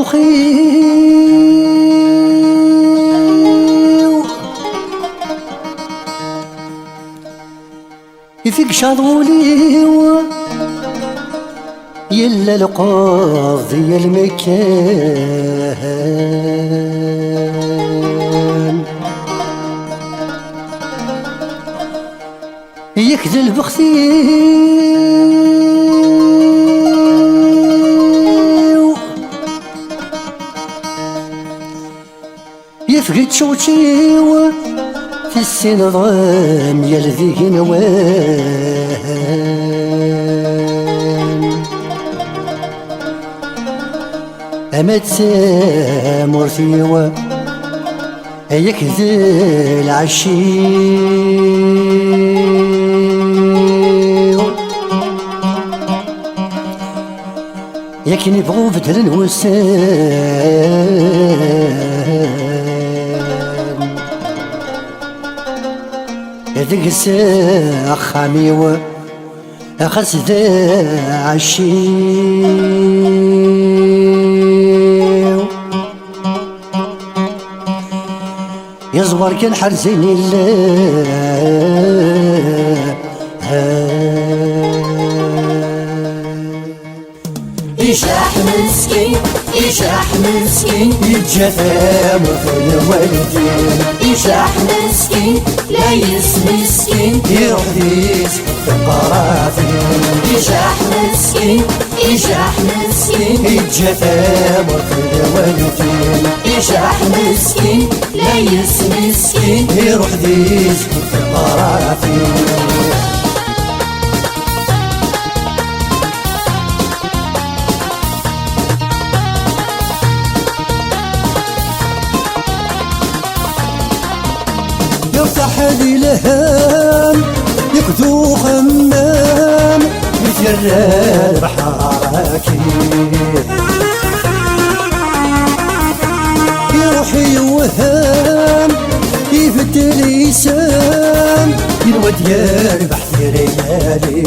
بوخي يفيق شاضولي يلا القاضي المكان يكذل بختي يفقد شوشي في السن ضام يلذي نوان أمد سامر ثيوة يكذل عشي يكني بغو بدل وسام ذيك الساعة خاميوة أخس ذا عشي يزور كان حرزين الله يشاح مسكين يشاح مسكين يتجثم في الوالدين يشاح مسكين لايس مسكين يروح ديس في القرافين يشاح مسكين يشاح مسكين يتجثم في الوالدين يشاح مسكين لايس مسكين يروح ديس في القرافين يفتح ذي لهام يكذو خمام يتجرى بحراكي يروح يوهام يفتل يسام ينود يربح في ريالي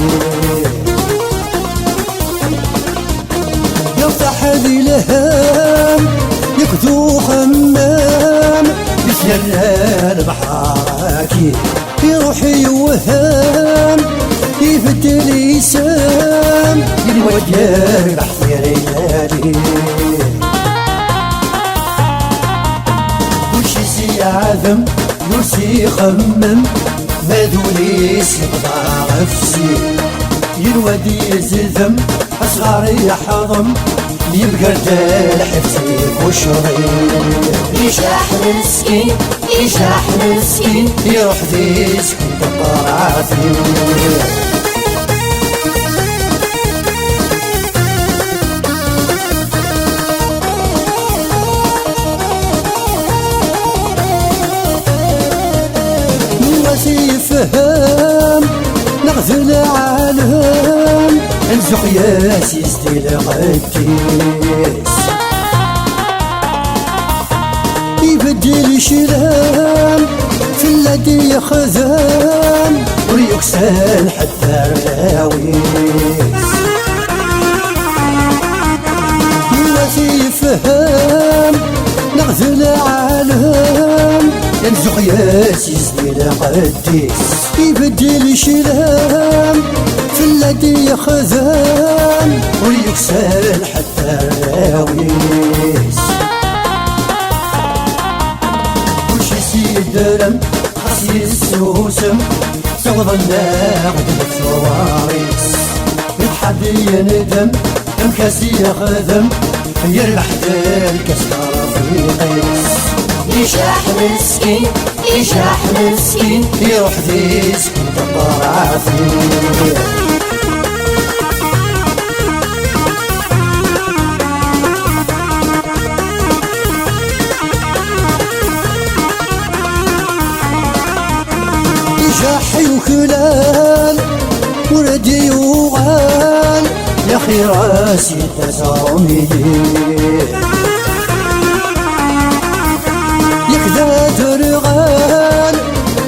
يفتح ذي لهام يكذو خمام يتجرى بحراكي يروح يوهام يفتل يسام ينود يربح في ريالي عذم يرسي يخمم ماذوليس يقضى غفسي ينودي يزذم أصغر يحضم يبقى ردال حفتي وشري يشاح مسكين يشاح مسكين يروح ديس كنت قرافي يفهم نغزل العالم انزق ياس يستيل قديس يبدل شلام في الذي يخزام ويكسل حتى الراويس يفهم نغزل العالم ينزق ياس يزديل قديس يبدل شلام في الذي يخزام ويكسل حتى الراويس وش سيدرم خاص يسوسم سوض الناقد الثواريس يتحد يندم مكاسي يخدم يربح الكسكر في قيس يشاح مسكين يشاح مسكين يروح ديس كنت قرافي يشاحي وخلال وردي وغال يا خي راسي تساومي يكذا ترغال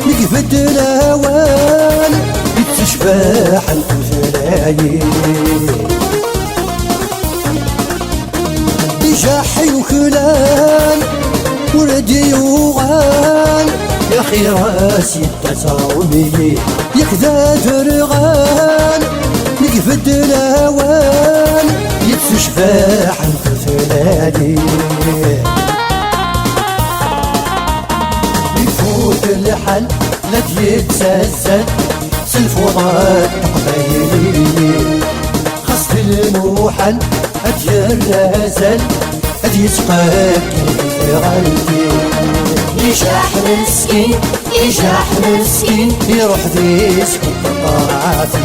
يقفد الاوان يتشبح الفجلايين يجحي وكلان وردي وغان يا خي راسي التصاومي يكذا درغان نقفد الاوان يتشفاح الفلاني يفوت الحل لا يتسلسل سلفوضات تقبيلي خصت الموحل أدي الرازل أدي يسقاك غالتي يجاح مسكين يجاح مسكين يروح ذي سكوت طرافي